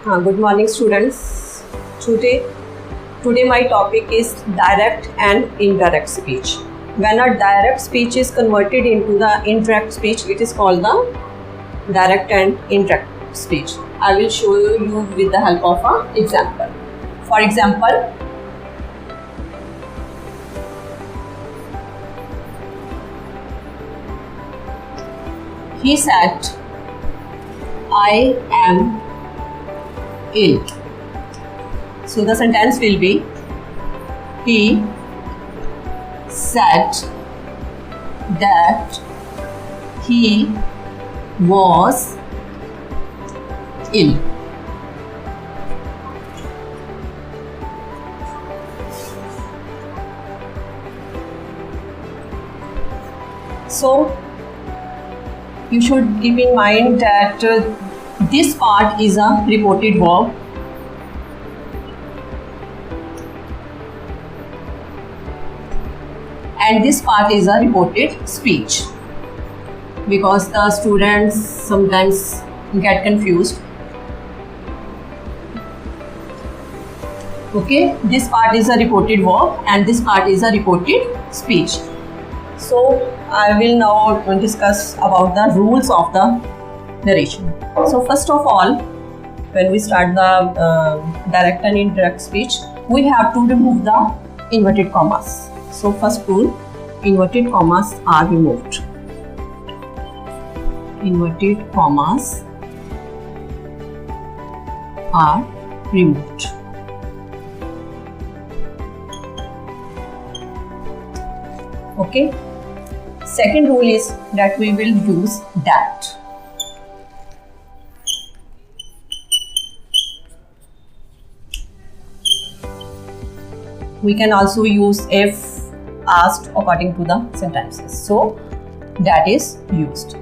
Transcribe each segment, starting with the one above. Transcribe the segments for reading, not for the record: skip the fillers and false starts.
Good morning, students. Today my topic is direct and indirect speech. When a direct speech is converted into the indirect speech, it is called the direct and indirect speech. I will show you with the help of an example. For example, he said, I am ill. So the sentence will be, he said that he was ill. So you should keep in mind that this part is a reported verb and this part is a reported speech, because the students sometimes get confused. Okay, this part is a reported verb and this part is a reported speech. So I will now discuss about the rules of the narration. So first of all, when we start the direct and indirect speech, we have to remove the inverted commas. So first rule, inverted commas are removed. Inverted commas are removed. Okay. Second rule is that we will use that. We can also use if asked according to the sentences. So that is used.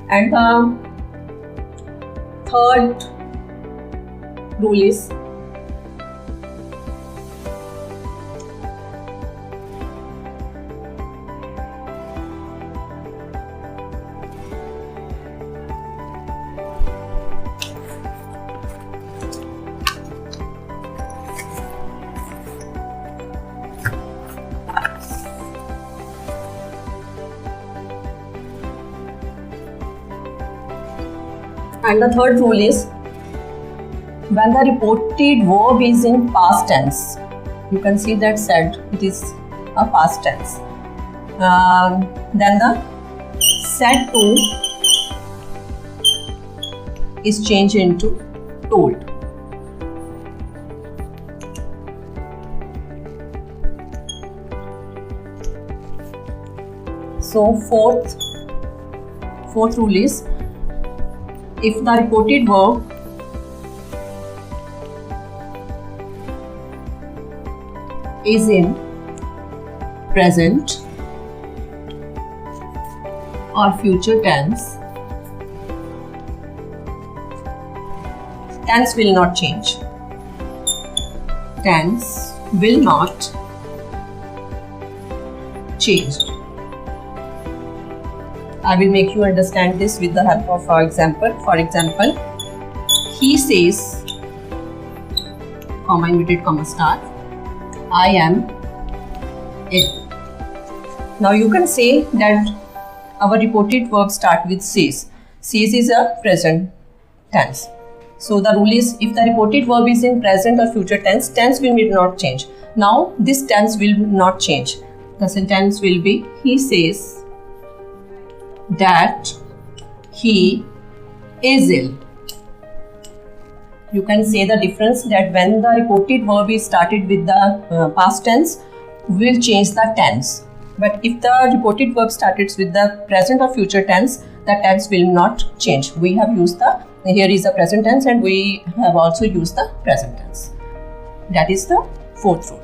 And the third rule is And the third rule is, when the reported verb is in past tense, you can see that said, it is a past tense. Then the said to is changed into told. So fourth rule is, if the reported verb is in present or future tense, tense will not change. Tense will not change. I will make you understand this with the help of our example. For example, he says, comma, inverted comma, star, I am ill. Now you can say that our reported verb start with says. Says is a present tense. So the rule is, if the reported verb is in present or future tense, tense will not change. Now this tense will not change. The sentence will be, he says that he is ill. You can say the difference, that when the reported verb is started with the past tense, we will change the tense. But if the reported verb started with the present or future tense, the tense will not change. We have used here is the present tense and we have also used the present tense. That is the fourth rule.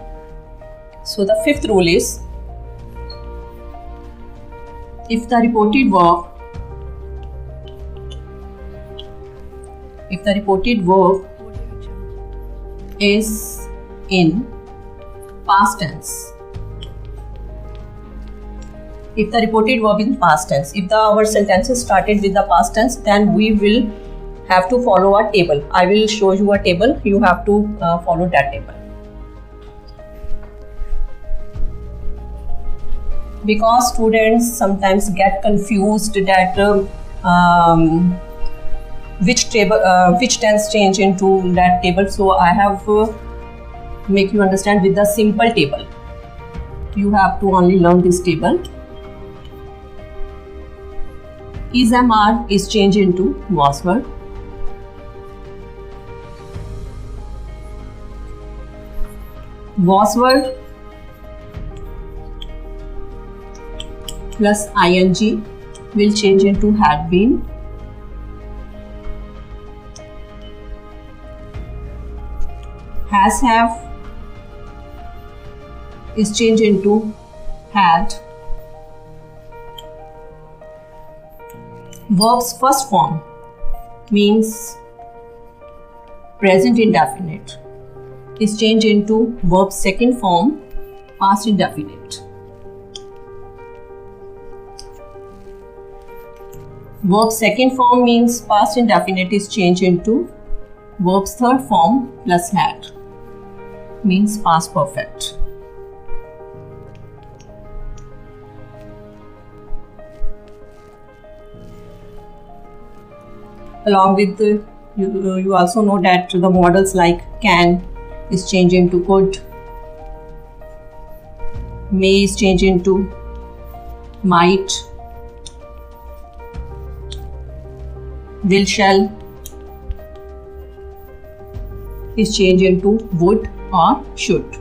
So the fifth rule is, if the reported verb is in past tense if the reported verb in past tense. If our sentences started with the past tense, then we will have to follow a table. I will show you a table. You have to follow that table. Because students sometimes get confused that which tense change into that table. So I have make you understand with the simple table. You have to only learn this table. Is MR is changed into was verb. Was verb plus ing will change into had been. Has have is changed into had. Verb's first form means present indefinite is changed into verb's second form past indefinite. Verb's second form means past indefinite is changed into verb's third form plus had means past perfect. Along with you also know that the models like can is changed into could, may is changed into might, will shall is changed into would or should.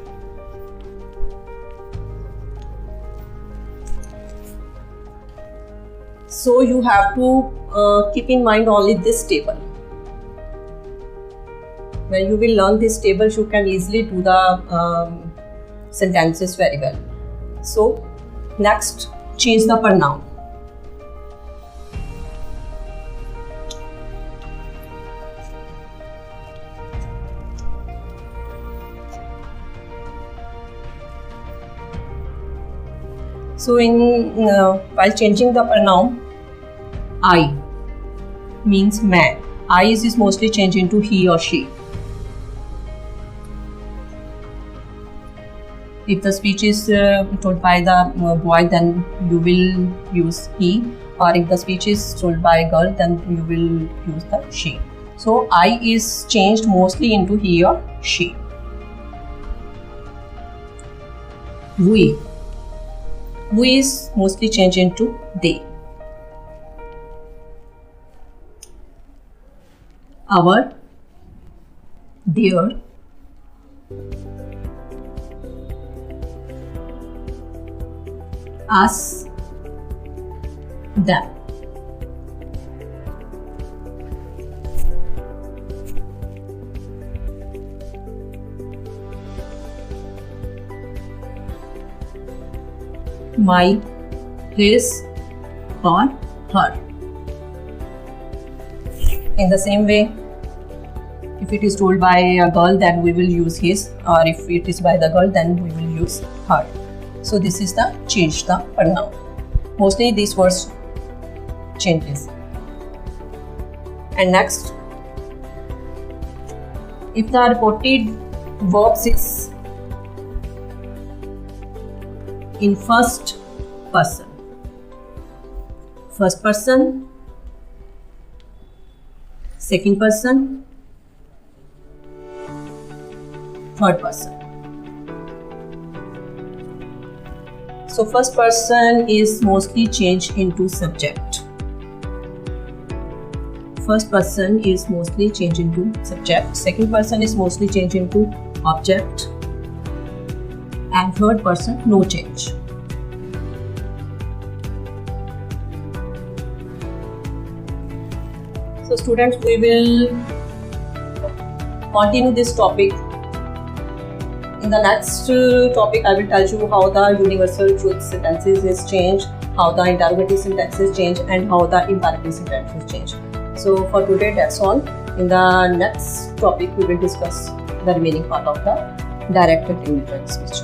So you have to keep in mind only this table. When you will learn this table, you can easily do the sentences very well. So next, change the pronoun. So while changing the pronoun, I means man. I is mostly changed into he or she. If the speech is told by the boy, then you will use he, or if the speech is told by a girl, then you will use the she. So I is changed mostly into he or she. We is mostly changed into they. Our, their, us, them. My, his, or her. In the same way, if it is told by a girl, then we will use his, or if it is by the girl, then we will use her. So this is the change the pronoun. Mostly these words changes. And next, if the reported verbs is in first person, second person, third person. So first person is mostly changed into subject. First person is mostly changed into subject. Second person is mostly changed into object. And third person, no change. So students, we will continue this topic. In the next topic, I will tell you how the universal truth sentences is changed, how the interrogative sentences change, and how the imperative sentences change. So for today, that's all. In the next topic, we will discuss the remaining part of the directed indirect speech.